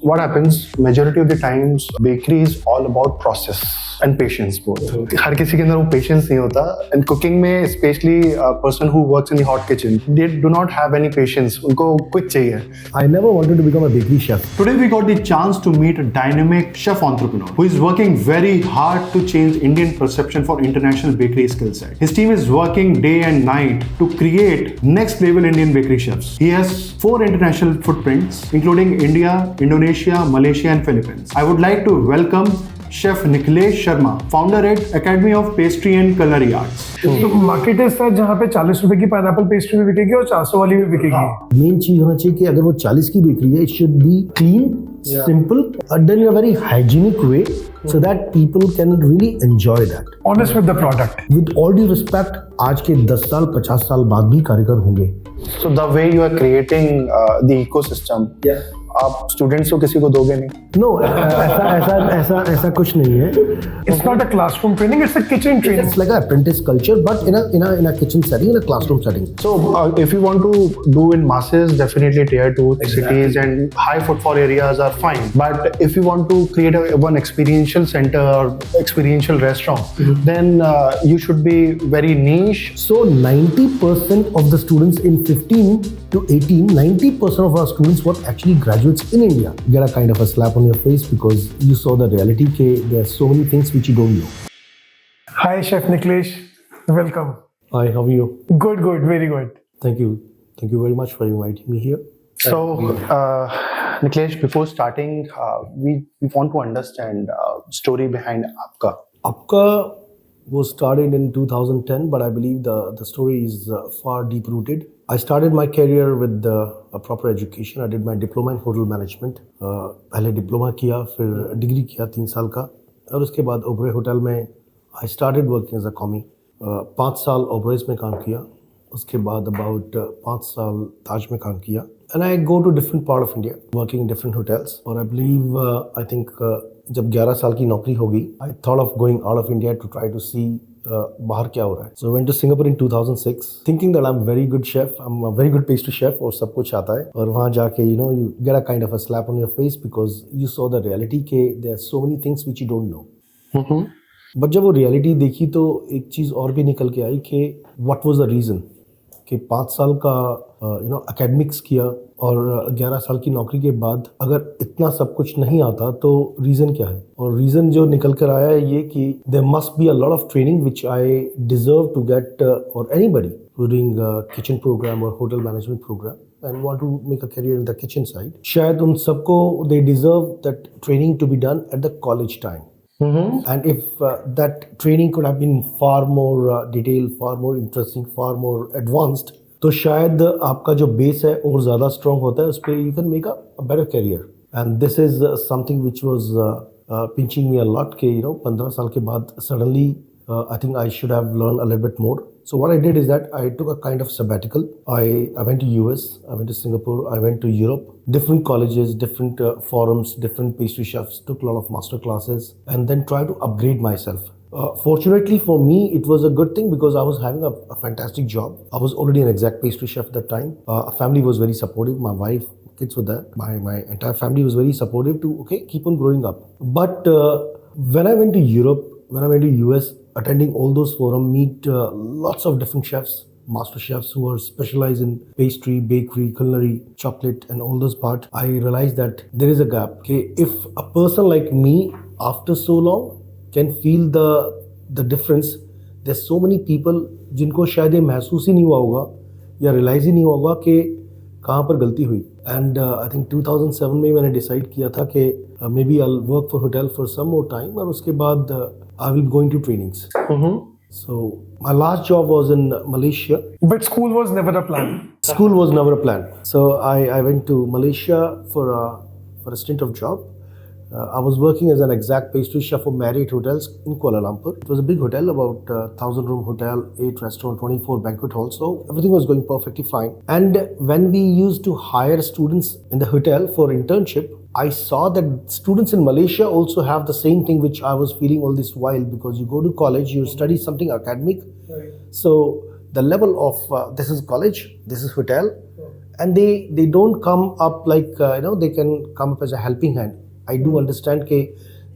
what happens majority of the times bakery is all about process and patience both. हर किसी के अंदर वो patience नहीं होता, and cooking में especially a person who works in the hot kitchen, they do not have any patience. उनको quick चाहिए. I never wanted to become a bakery chef. Today we got the chance to meet a dynamic chef entrepreneur who is working very hard to change Indian perception for international bakery skill set. His team is working day and night to create next level Indian bakery chefs. He has 4 international footprints including India, Indonesia, Malaysia and Philippines. I would like to welcome Chef Nikhlesh Sharma, founder at Academy of Pastry and Culinary Arts. तो market है sir जहाँ पे 40 रुपए की pineapple pastry भी बिकेगी और 400 वाली भी बिकेगी. मेन चीज होना चाहिए कि अगर वो 40 की बेकरी है, it should be clean, simple, and done in a very hygienic way, so that people can really enjoy that. Honest with the product. With all due respect, आज के 10 साल 50 साल बाद भी कारीगर होंगे. So the way you are creating the ecosystem, आप students को किसी को दोगे नहीं? No, ऐसा कुछ नहीं है. It's not a classroom training, it's a kitchen training. It's like an apprentice culture, but in a kitchen setting, in a classroom setting. So if you want to do in masses, definitely tier 2 cities and high footfall areas are fine. But if you want to create one experiential center or experiential restaurant, then you should be very niche. So 90% of the students in 15 to 18, 90% of our students were actually graduates in India. Get a kind of a slap on your face because you saw the reality that there are so many things which you don't know. Hi Chef Nikhlesh, welcome. Hi, how are you? Good, very good. Thank you very much for inviting me here. So Nikhlesh, before starting, we want to understand story behind APCA. APCA was started in 2010, but I believe the story is far deep rooted. I started my career with a proper education. I did my diploma in hotel management. पहले diploma किया, फिर degree किया 3 साल का, और उसके बाद ओबरे hotel में I started working as a commie. 5 साल ओबरेज में काम किया, उसके बाद about 5 साल ताज में काम किया. And I go to different part of India, working in different hotels. और I believe, I think जब 11 साल की नौकरी होगी, I thought of going out of India to try to see बाहर क्या हो रहा है. So I went to Singapore in 2006, thinking that I'm very good chef, I'm a very good pastry chef और सब कुछ आता है. और वहाँ जाके you get a kind of a slap on your face because you saw the reality कि there are so many things which you don't know. But जब वो reality देखी तो एक चीज़ और भी निकल के आई कि what was the reason कि 5 साल का academics किया और 11 साल की नौकरी के बाद अगर इतना सब कुछ नहीं आता तो रीज़न क्या है. और रीज़न जो निकल कर आया है ये कि there must be a lot of training which I deserve to get और एनीबडी डूइंग किचन प्रोग्राम और hotel management program and want to make a career in the kitchen side. शायद उन सबको they deserve that training to be done at the college time. And if that training could have been far more detailed, far more interesting, far more advanced, तो शायद आपका जो base है और ज़्यादा स्ट्रॉन्ग होता है, उस पर you can make a better career. And this is something which was pinching me a lot के 15 साल के बाद suddenly I think I should have learned a little bit more. So what I did is that I took a kind of sabbatical. I went to US, I went to Singapore, I went to Europe, different colleges, different forums, different pastry chefs, took a lot of master classes and then tried to upgrade myself. Fortunately for me, it was a good thing because I was having a fantastic job. I was already an exact pastry chef at that time. Family was very supportive. My wife, kids were there. My entire family was very supportive to, keep on growing up. But when I went to Europe, when I went to US, attending all those forums, meet lots of different chefs, master chefs who are specialized in pastry, bakery, culinary, chocolate and all those parts. I realized that there is a gap. Okay, if a person like me, after so long, can feel the difference, there's so many people जिनको शायद ये महसूस ही नहीं हुआ होगा या realise ही नहीं हुआ होगा कि कहाँ पर गलती हुई. एंड आई थिंक 2007 में मैंने डिसाइड किया था कि maybe I work for hotel for some more time और उसके बाद I will going to trainings. So my last job was in Malaysia. But school was never a plan. School was never a plan. So I went to Malaysia for a stint of job. I was working as an exact pastry chef for Marriott Hotels in Kuala Lumpur. It was a big hotel, about 1,000-room hotel, 8 restaurants, 24 banquet halls. So everything was going perfectly fine. And when we used to hire students in the hotel for internship, I saw that students in Malaysia also have the same thing which I was feeling all this while, because you go to college, you study something academic. Right. So the level of this is college, this is hotel, and they don't come up like they can come up as a helping hand. I do understand कि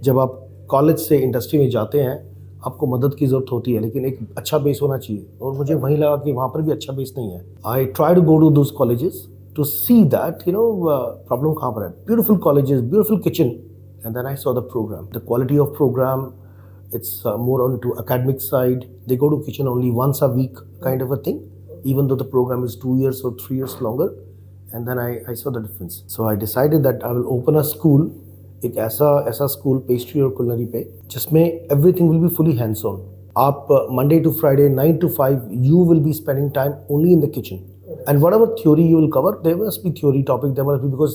जब आप college से industry में जाते हैं आपको मदद की ज़रूरत होती है, लेकिन एक अच्छा बेस होना चाहिए, और मुझे वहीं लगा कि वहाँ पर भी अच्छा बेस नहीं है. I try to go to those colleges to see that problem कहाँ पर है. Beautiful colleges, beautiful kitchen, and then I saw the program. The quality of program, it's more onto academic side. They go to kitchen only once a week, kind of a thing, even though the program is 2 years or 3 years longer. And then I saw the difference. So I decided that I will open a school, एक ऐसा school pastry और culinary पे, जिसमें everything will be fully hands-on. आप Monday to Friday 9 to 5 you will be spending time only in the kitchen. And whatever theory you will cover, there must be theory topic, there must be, because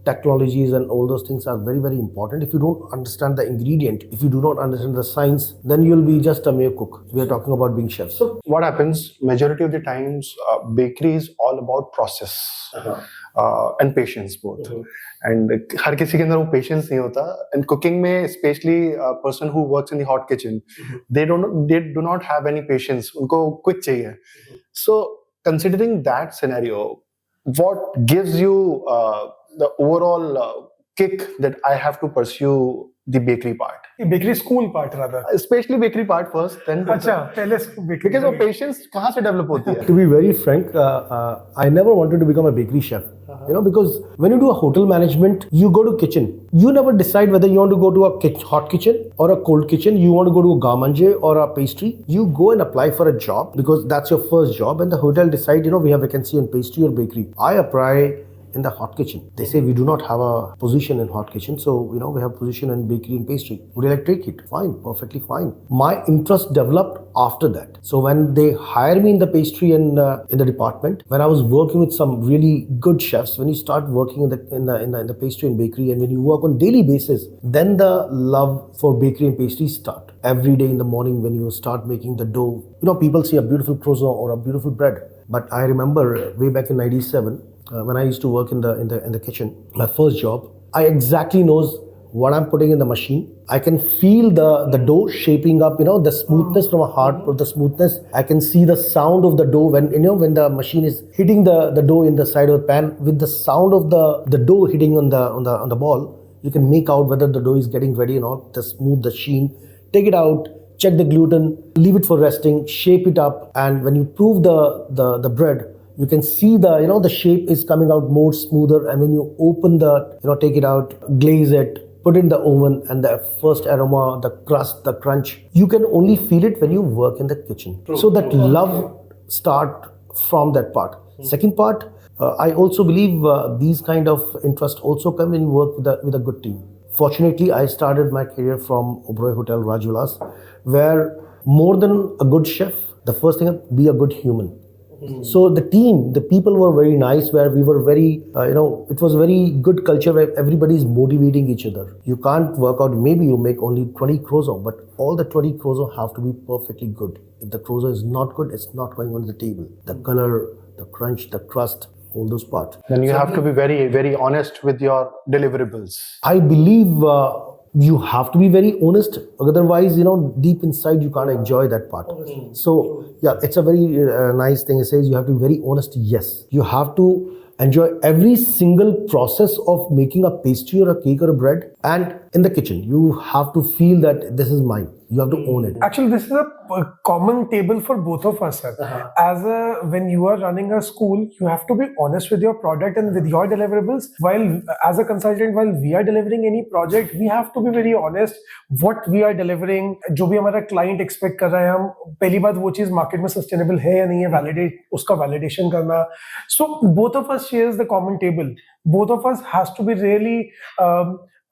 technologies and all those things are very, very important. If you don't understand the ingredient, if you do not understand the science, then you will be just a mere cook. We are talking about being chefs. So what happens majority of the times, bakery is all about process and patience both. And हर किसी के अंदर वो patience नहीं होता. And cooking में, especially a person who works in the hot kitchen, they do not have any patience. उनको quick चाहिए. So considering that scenario, what gives you the overall kick that I have to pursue the bakery part? Bakery school part rather. Especially bakery part first, then. अच्छा, पहले bakery. Because वो patience कहाँ से develop होती है? To be very frank, I never wanted to become a bakery chef. Because when you do a hotel management, you go to kitchen. You never decide whether you want to go to a hot kitchen or a cold kitchen. You want to go to a garmanje or a pastry. You go and apply for a job because that's your first job, and the hotel decide, we have vacancy in pastry or bakery. I apply in the hot kitchen. They say we do not have a position in hot kitchen, so we have position in bakery and pastry. Would you like to take it? Fine, perfectly fine. My interest developed after that. So when they hire me in the pastry and in the department, when I was working with some really good chefs, when you start working in the pastry and bakery, and when you work on daily basis, then the love for bakery and pastry start. Every day in the morning when you start making the dough, people see a beautiful croissant or a beautiful bread. But I remember way back in '97. When I used to work in the kitchen, my first job, I exactly knows what I'm putting in the machine. I can feel the dough shaping up, the smoothness from a hard, the smoothness. I can see the sound of the dough when the machine is hitting the dough in the side of the pan, with the sound of the dough hitting on the ball. You can make out whether the dough is getting ready or not. The smooth, the sheen. Take it out, check the gluten, leave it for resting, shape it up, and when you prove the bread, you can see the shape is coming out more smoother, and when you open take it out, glaze it, put it in the oven, and the first aroma, the crust, the crunch, you can only feel it when you work in the kitchen. So that love start from that part. Second part, I also believe these kind of interest also come when you work with a good team. Fortunately, I started my career from Oberoi Hotel Rajvilas, where more than a good chef, the first thing is be a good human. So the team, the people were very nice, where we were very, it was a very good culture where everybody is motivating each other. You can't work out, maybe you make only 20 croissants, but all the 20 croissants have to be perfectly good. If the croissant is not good, it's not going on the table. The color, the crunch, the crust, all those parts. Then you have to be very, very honest with your deliverables. I believe you have to be very honest, otherwise deep inside you can't enjoy that part. So yeah, it's a very nice thing. It says you have to be very honest. Yes, you have to enjoy every single process of making a pastry or a cake or a bread, and in the kitchen you have to feel that this is mine. You have to own it. Actually, this is a common table for both of us, sir. When you are running a school, you have to be honest with your product and with your deliverables. While as a consultant, while we are delivering any project, we have to be very honest what we are delivering. जो भी हमारा client expect कर रहा है, हम पहली बात वो चीज market में sustainable है या नहीं है, validate उसका validation करना. So both of us shares the common table. Both of us has to be really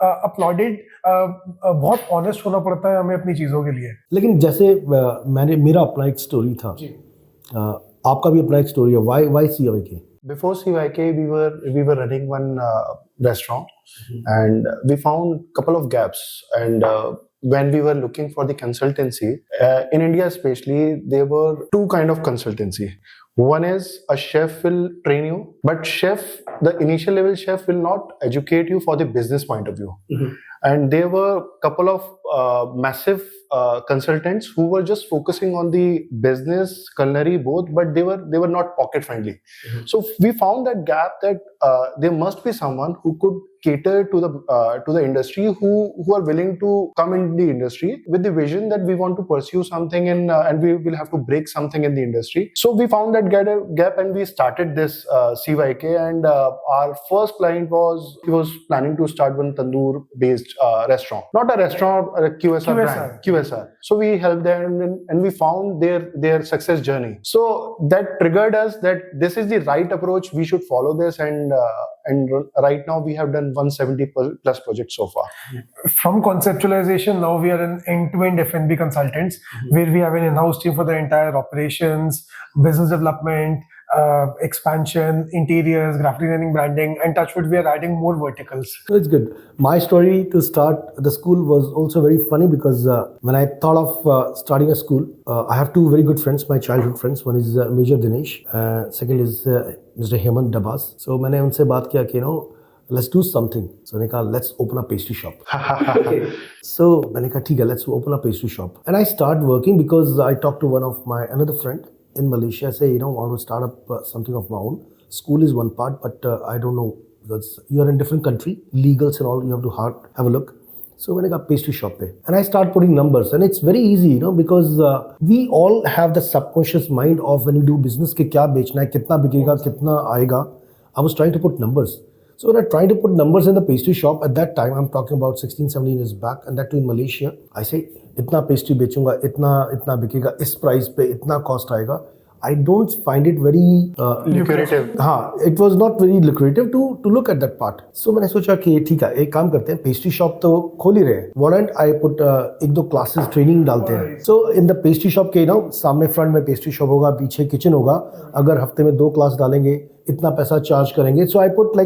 uploaded. बहुत ऑनेस्ट होना पड़ता है हमें अपनी चीज़ों के लिए. लेकिन जैसे मेरा अपना एक स्टोरी था, आपका भी अपना एक स्टोरी है. Why CYK? Before CYK, we were running one restaurant, and we found couple of gaps. And when we were looking for the consultancy in India, especially, there were two kind of consultancy. One is a chef will train you, but the initial level chef will not educate you for the business point of view. And there were couple of massive consultants who were just focusing on the business, culinary, both, but they were not pocket friendly. So we found that gap that there must be someone who could cater to the industry, who are willing to come in the industry with the vision that we want to pursue something and we will have to break something in the industry. So we found that gap and we started this CYK, and our first client he was planning to start one tandoor based restaurant, not a restaurant, a QSR brand, QSR. So we helped them and we found their success journey. So that triggered us that this is the right approach, we should follow this, and right now we have done 170 plus projects so far. From conceptualization, now we are an end-to-end F&B consultants, where we have an in-house team for the entire operations, business development, expansion, interiors, graphic designing, branding, and touchwood, we are adding more verticals. So it's good. My story to start the school was also very funny because when I thought of starting a school, I have two very good friends, my childhood friends. One is Major Dinesh, second is Mr. Hemant Dabas. So मैंने उनसे बात किया कि let's do something. So मैंने कहा let's open a pastry shop. So मैंने कहा ठीक है, let's open a pastry shop. And I started working because I talked to one of my another friend in Malaysia. I say, I want to start up something of my own. School is one part, but I don't know, because you are in different country, legals and all, you have to have a look. So मैंने कहा pastry shop पे, and I start putting numbers, and it's very easy, because we all have the subconscious mind of when you do business कि क्या बेचना है, कितना बिकेगा, कितना आएगा. I was trying to put numbers. So when I tried to put numbers in the pastry shop at that time, I'm talking about 16-17 years back, and that too in Malaysia, I say इतना pastry बेचूंगा, इतना बिकेगा, इस price पे इतना cost आएगा. I don't find it very lucrative. हाँ, it was not very lucrative to look at that part. So मैंने सोचा कि ठीक है, एक काम करते हैं, pastry shop तो खोल ही रहे हैं. Why don't I put एक दो classes training डालते हैं. So in the pastry shop के सामने front में pastry shop होगा, पीछे kitchen होगा. अगर हफ्ते में 2 class डालेंगे, इतना पैसा charge करेंगे. So I put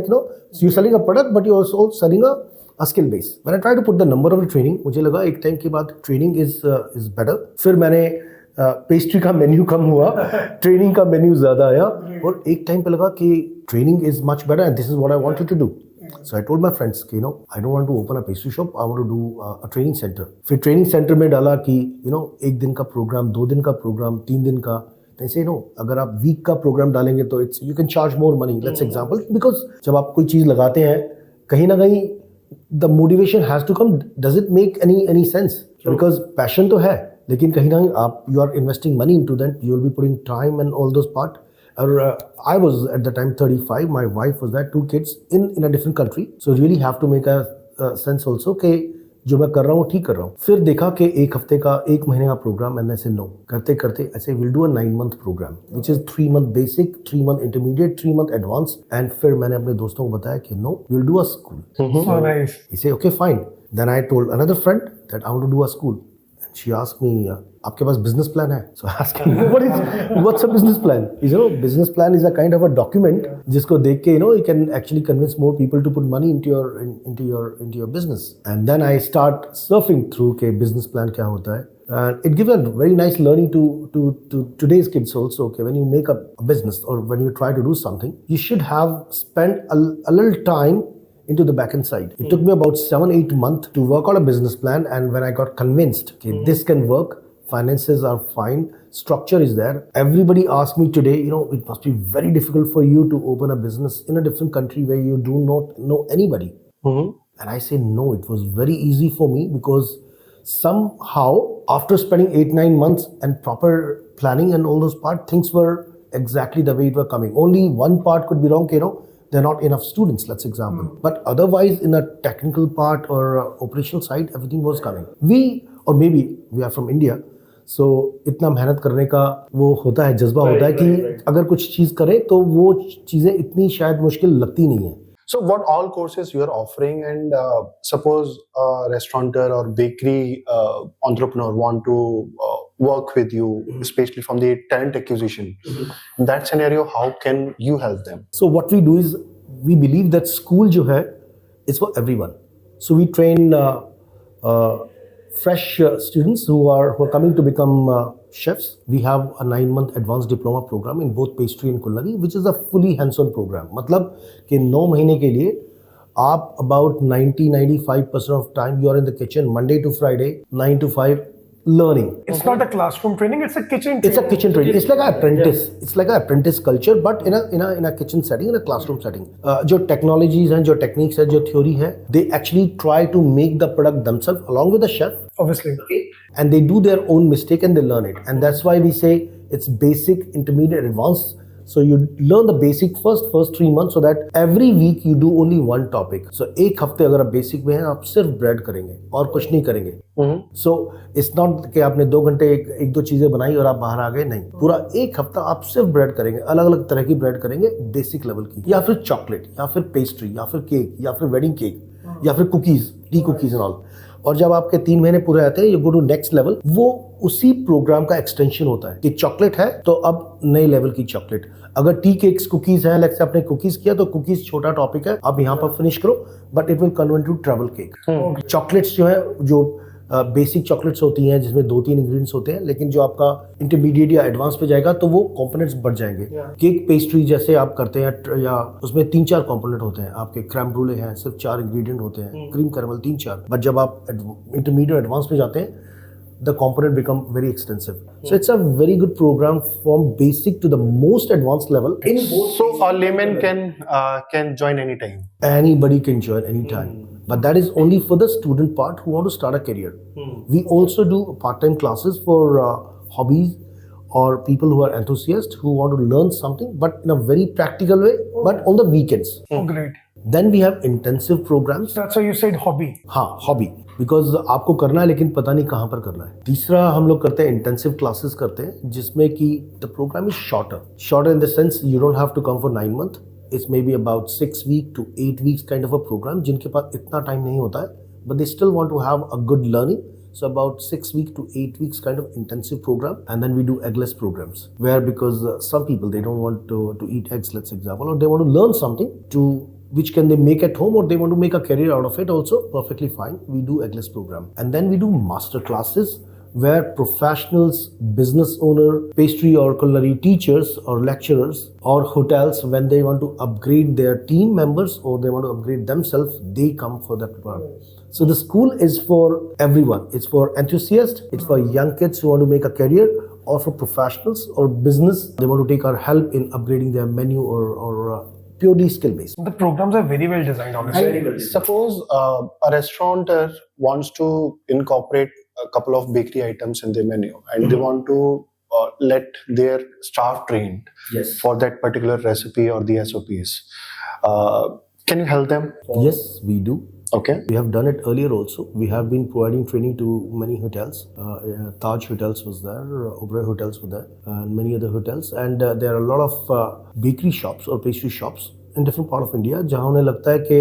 you're selling a product, but you're also selling a skill base. When I try to put the number of the training, मुझे लगा एक time के बाद training is better. फिर मैंने पेस्ट्री का मेन्यू कम हुआ, ट्रेनिंग का मेन्यू ज़्यादा आया, और एक टाइम पे लगा कि training is much better and this is what I wanted to do. So I told my friends कि I don't want to open a pastry shop, I want to do a training center. फिर training center में डाला कि 1 दिन का programme, 2 दिन का programme, 3 दिन का. ऐसे अगर आप वीक का प्रोग्राम डालेंगे तो it's you can charge more money. Let's example, because जब आप कोई चीज़ लगाते हैं कहीं ना कहीं the motivation has to come. Does it make any sense? Because passion तो है, लेकिन कहीं ना कहीं आप you are investing money into that, you will be putting time and all those part. और I was at the time 35, my wife was there, 2 kids in a different country, so really have to make a sense also कि जो मैं कर रहा हूँ ठीक कर रहा हूँ. फिर देखा कि 1 हफ्ते का, 1 महीने का प्रोग्राम, एंड ऐसे नो करते करते ऐसे will do a 9-month program which is 3 month basic, 3 month intermediate, 3 month advance. And फिर मैंने अपने दोस्तों को बताया कि no, will do a school. So nice. He said okay fine. Then I told another friend that I want to do a school. She asked me, आपके पास business plan है? So I asked him, what's a business plan? Business plan is a kind of a document जिसको देख के you can actually convince more people to put money into your business. And then I start surfing through के business plan क्या होता है. And it gives a very nice learning to today's kids also. Okay, when you make a business or when you try to do something, you should have spent a little time into the back end side. It took me about 7-8 months to work on a business plan, and when I got convinced okay, this can work, finances are fine, structure is there. Everybody asks me today, it must be very difficult for you to open a business in a different country where you do not know anybody. And I say no, it was very easy for me because somehow after spending 8-9 months and proper planning and all those parts, things were exactly the way it were coming. Only one part could be wrong, there are not enough students, let's example. But otherwise, in a technical part or operational side, everything was coming. Or maybe we are from India, so इतना मेहनत करने का वो होता है, जज्बा होता है कि अगर कुछ चीज़ करें तो वो चीज़ें इतनी शायद मुश्किल लगती नहीं है. So what all courses you are offering, and suppose a restaurateur or bakery entrepreneur want to work with you, especially from the talent acquisition. In that scenario, how can you help them? So what we do is we believe that school जो है is for everyone. So we train fresh students who are coming to become chefs. We have a 9-month advanced diploma program in both pastry and culinary, which is a fully hands-on program. मतलब कि 9 महीने के लिए आप about 90-95% of time you are in the kitchen, Monday to Friday, 9 to 5. learning. It's not a classroom training, it's a kitchen training. It's a kitchen training. It's like an apprentice. It's like an apprentice culture, but in a kitchen setting, in a classroom setting. जो technologies हैं, जो techniques हैं, जो theory है, they actually try to make the product themselves along with the chef. Obviously. And they do their own mistake and they learn it. And that's why we say it's basic, intermediate, advanced. So you learn the basic first 3 months so that every week you do only one topic. So एक हफ्ते अगर आप basic में हैं आप सिर्फ bread करेंगे और कुछ नहीं करेंगे. So it's not कि आपने 2 घंटे एक दो चीजें बनाई और आप बाहर आ गए, नहीं. पूरा एक हफ्ता आप सिर्फ bread करेंगे, अलग अलग तरह की bread करेंगे basic level की, या फिर chocolate, या फिर pastry, या फिर cake, या फिर wedding cake, या फिर cookies, tea cookies and all. और जब आपके 3 महीने पूरे आते हैं, you go to next level, वो उसी प्रोग्राम का एक्सटेंशन होता है कि चॉकलेट है तो अब नए लेवल की चॉकलेट. अगर टी केक्स कुकीज है, लेट्स से आपने कुकीज किया तो कुकीज छोटा टॉपिक है, आप यहाँ पर फिनिश करो, but it will convert to truffle cake. Chocolates जो है, जो बेसिक चॉकलेट्स होती हैं जिसमें 2-3 इंग्रेडिएंट्स होते हैं, लेकिन जो आपका इंटरमीडिएट या एडवांस पे जाएगा तो वो कंपोनेंट्स बढ़ जाएंगे. केक पेस्ट्री जैसे आप करते हैं या उसमें 3-4 कंपोनेंट होते हैं. आपके क्रैम ब्रूले हैं, सिर्फ 4 इंग्रेडिएंट होते हैं, क्रीम कैरमल 3-4. बट जब आप इंटरमीडिएट एडवांस पे जाते हैं, the component become very extensive. So it's a very good program from basic to the most advanced level. So a layman can join anytime. Anybody can join anytime. But that is only for the student part who want to start a career. We also do part-time classes for hobbies or people who are enthusiasts who want to learn something, but in a very practical way, but on the weekends. Oh, great. Then we have intensive programs. That's why you said hobby. हाँ, hobby. Because आपको करना है लेकिन पता नहीं कहाँ पर करना है. तीसरा हम लोग करते हैं इंटेंसिव क्लासेस करते हैं, जिसमें कि the program is shorter. Shorter in the sense you don't have to come for 9 months. It's maybe about 6 weeks to 8 weeks kind of a program. जिनके पास इतना टाइम नहीं होता है, but they still want to have a good learning. So about 6 weeks to 8 weeks kind of intensive program, and then we do eggless programs where because some people they don't want to eat eggs, let's example, or they want to learn something to which can they make at home, or they want to make a career out of it also, perfectly fine. We do eggless program. And then we do master classes where professionals, business owner, pastry or culinary teachers or lecturers or hotels, when they want to upgrade their team members or they want to upgrade themselves, they come for that program. So the school is for everyone. It's for enthusiasts, it's for young kids who want to make a career, or for professionals or business. They want to take our help in upgrading their menu or purely skill based. The programs are very well designed, honestly. Suppose a restaurateur wants to incorporate a couple of bakery items in their menu, and they want to let their staff trained for that particular recipe or the SOPs. Can you help them? Yes, we do. Okay. We have done it earlier also. We have been providing training to many hotels. Taj Hotels was there, Arora Hotels were there, and many other hotels. And there are a lot of bakery shops or pastry shops in different part of India जहाँ उन्हें लगता है कि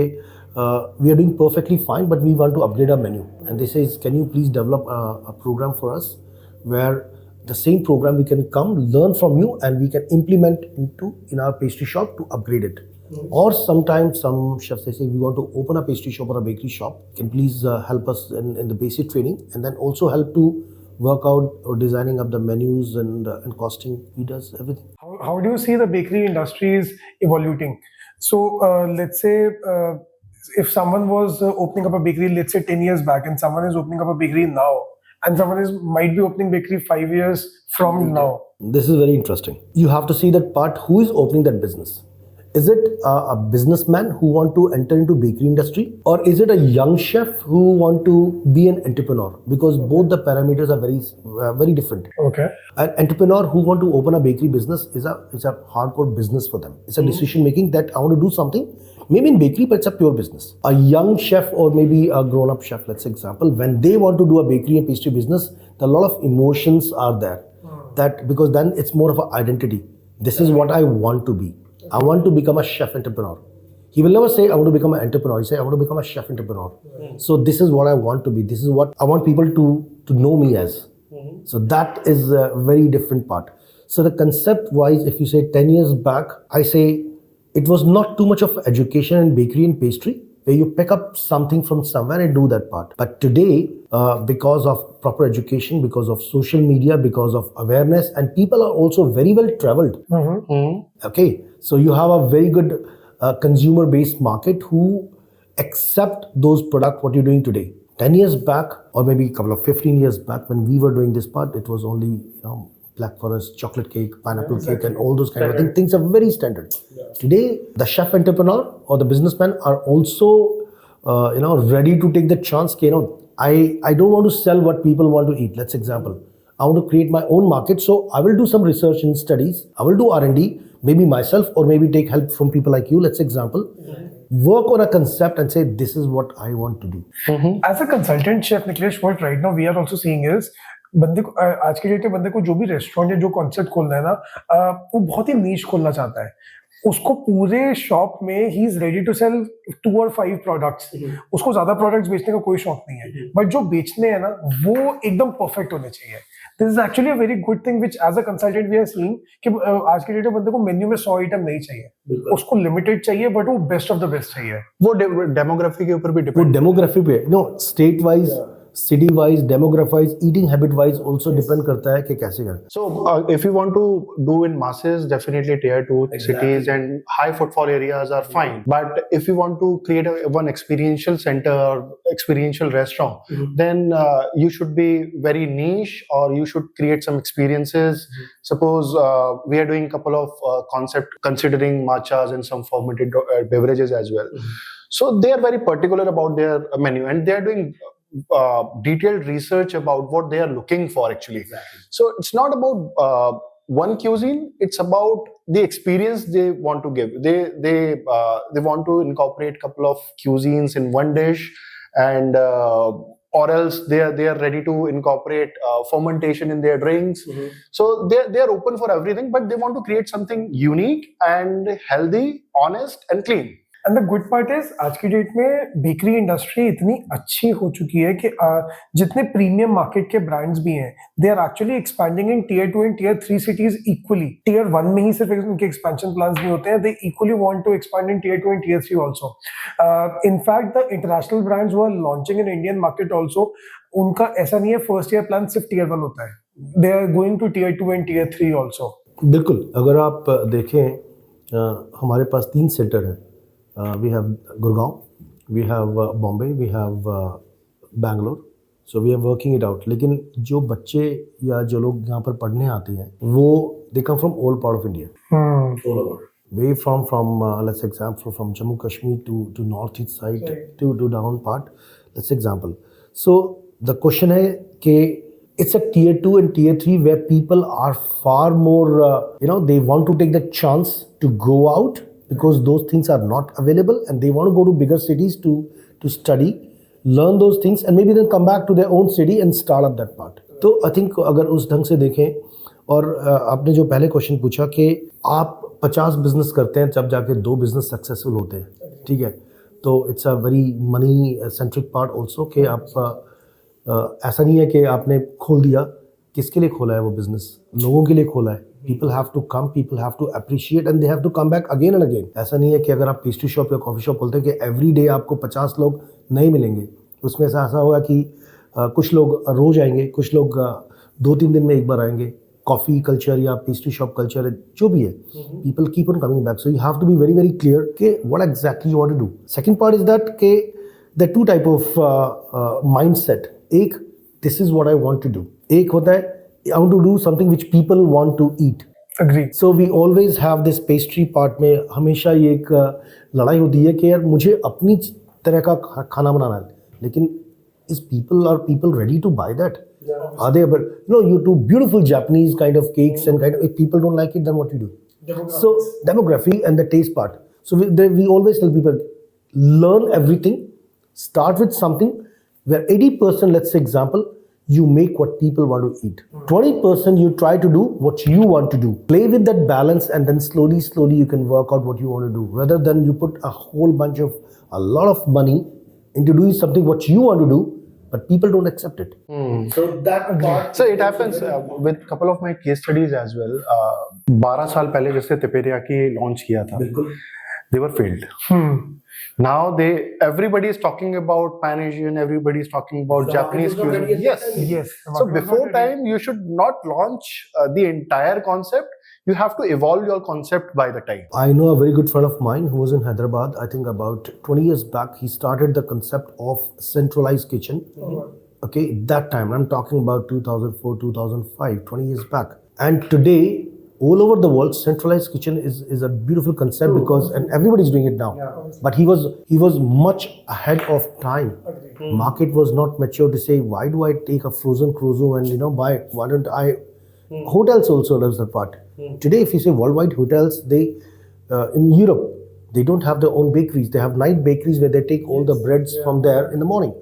we are doing perfectly fine, but we want to upgrade our menu. And they say, can you please develop a program for us where the same program we can come, learn from you, and we can implement in our pastry shop to upgrade it. Or sometimes some chefs, they say, we want to open a pastry shop or a bakery shop. Can please help us in the basic training, and then also help to work out or designing up the menus and costing. He does everything. How do you see the bakery industry is evolving? So let's say if someone was opening up a bakery, let's say 10 years back, and someone is opening up a bakery now, and someone might be opening bakery 5 years from now. This is very interesting. You have to see that part. Who is opening that business? Is it a businessman who want to enter into bakery industry, or is it a young chef who want to be an entrepreneur? Because both the parameters are very different. Okay. An entrepreneur who want to open a bakery business is a hardcore business for them. It's a decision making that I want to do something, maybe in bakery, but it's a pure business. A young chef or maybe a grown-up chef, let's say example, when they want to do a bakery and pastry business, a lot of emotions are there. That because then it's more of an identity. This is what I want to be. I want to become a chef entrepreneur. He will never say, I want to become an entrepreneur. He say, I want to become a chef entrepreneur. So this is what I want to be. This is what I want people to know me as. So that is a very different part. So the concept wise, if you say 10 years back, I say it was not too much of education in bakery and pastry, where you pick up something from somewhere and do that part. But today, because of proper education, because of social media, because of awareness, and people are also very well traveled. Okay, so you have a very good consumer-based market who accept those products, what you're doing today. 10 years back, or maybe a couple of 15 years back, when we were doing this part, it was only Black Forest, chocolate cake, pineapple cake, and all those kind of things. Things are very standard. Today, the chef entrepreneur or the businessmen are also ready to take the chance. I don't want to sell what people want to eat. Let's example. I want to create my own market, so I will do some research and studies. I will do R&D, maybe myself, or maybe take help from people like you. Let's example. Work on a concept and say, this is what I want to do. As a consultant, Chef Nikhlesh, what right now we are also seeing is बंदे को आज के date में बंदे को जो भी restaurant या जो कॉन्सेप्ट खोलना है ना, वो बहुत ही नीश खोलना चाहता है. उसको पूरे शॉप में ही is ready to sell 2 or 5 products. उसको ज्यादा प्रोडक्ट्स बेचने का कोई शौक नहीं है, बट जो बेचने हैं ना वो एकदम परफेक्ट होने चाहिए. This is actually a very good thing which as a consultant we are seeing कि आज के डेट में बंदे को मेन्यू में 100 आइटम नहीं चाहिए, उसको लिमिटेड चाहिए, बट वो बेस्ट ऑफ द बेस्ट चाहिए. वो डेमोग्राफी के ऊपर भी वो डिपेंड. डेमोग्राफी पे state wise, city wise, demography wise, eating habit wise also depend करता है कि कैसे करें. So, if you want to do in masses, definitely tier 2 cities and high footfall areas are fine. But if you want to create one experiential center or experiential restaurant, then you should be very niche, or you should create some experiences. Suppose we are doing a couple of concept considering matchas and some fermented beverages as well. So they are very particular about their menu, and they are doing detailed research about what they are looking for actually. So it's not about one cuisine, it's about the experience they want to give. They want to incorporate couple of cuisines in one dish, and or else they are ready to incorporate fermentation in their drinks. So they are open for everything, but they want to create something unique and healthy, honest and clean. And the good part is आज की date में bakery industry इतनी अच्छी हो चुकी है कि जितने प्रीमियम मार्केट के ब्रांड्स भी हैं, they are actually expanding in tier 2 and tier 3 cities equally. Tier 1 में ही सिर्फ उनके एक्सपेंशन प्लान्स नहीं होते हैं, they equally want to expand in tier 2 and tier 3 also. In fact the international brands वो are launching in Indian market also. उनका ऐसा नहीं है फर्स्ट ईयर प्लान सिर्फ टियर 1 होता है, they are going to tier 2 and tier 3 also. बिल्कुल. अगर आप देखें, हमारे पास 3 सेंटर हैं. We have Gurgaon, we have Bombay, we have Bangalore. So we are working it out. लेकिन जो बच्चे या जो लोग यहाँ पर पढ़ने आते हैं, वो they come from all part of India. All over. Way from let's example from Jammu Kashmir to northeast side to down part. Let's example. So the question है कि it's a tier 2 and tier 3 where people are far more they want to take the chance to go out, because those things are not available, and they want to go to bigger cities to study, learn those things, and maybe then come back to their own city and start up that part. तो I think अगर उस ढंग से देखें, और आपने जो पहले क्वेश्चन पूछा कि आप 50 बिजनेस करते हैं जब जाके 2 बिजनेस सक्सेसफुल होते हैं, ठीक है, तो it's a very money centric part also कि आप ऐसा नहीं है कि आपने खोल दिया. किसके लिए खोला है वो बिजनेस? लोगों के लिए खोला है. People have to come, people have to appreciate, and they have to come back again and again. ऐसा नहीं है कि अगर आप पेस्ट्री शॉप या कॉफ़ी शॉप खोलते हैं कि एवरी डे आपको 50 लोग नहीं मिलेंगे. उसमें ऐसा होगा कि कुछ लोग रोज आएंगे, कुछ लोग 2-3 दिन में एक बार आएंगे. कॉफ़ी कल्चर या पेस्ट्री शॉप कल्चर जो भी है, people keep on coming back. So you have to be very very clear कि what exactly you want to do. Second part is that कि there are 2 type of mindset. एक, this is what I want to do. एक होता है I want to do something which people want to eat. Agreed. So we always have this pastry part में हमेशा ये एक लड़ाई होती है कि यार मुझे अपनी तरह का खाना बनाना है, लेकिन is people ready to buy that? Are they? But you do beautiful Japanese kind of cakes and kind of, if people don't like it, then what you do? So demography and the taste part. So we always tell people, learn everything, start with something where 80%, let's say example, you make what people want to eat. 20% you try to do what you want to do. Play with that balance, and then slowly you can work out what you want to do, rather than you put a lot of money into doing something what you want to do, but people don't accept it. So that part. So it happens with couple of my case studies as well. 12 साल पहले जैसे तेपेरियाकी launch किया था, they were failed. Now everybody is talking about Pan Asian, everybody is talking about Japanese cuisine. Yes. So before time, you should not launch the entire concept. you have to evolve your concept by the time. I know a very good friend of mine who was in Hyderabad. I think about 20 years back, he started the concept of centralized kitchen. Okay, that time, I'm talking about 2004, 2005, 20 years back. And today, all over the world, centralized kitchen is a beautiful concept because, and everybody's doing it now. But he was much ahead of time. Market was not mature to say, why do I take a frozen croissant and buy it? Why don't I? Hotels also loves that part. Today, if you say worldwide hotels, they in Europe, they don't have their own bakeries. They have night bakeries where they take all the breads from there in the morning.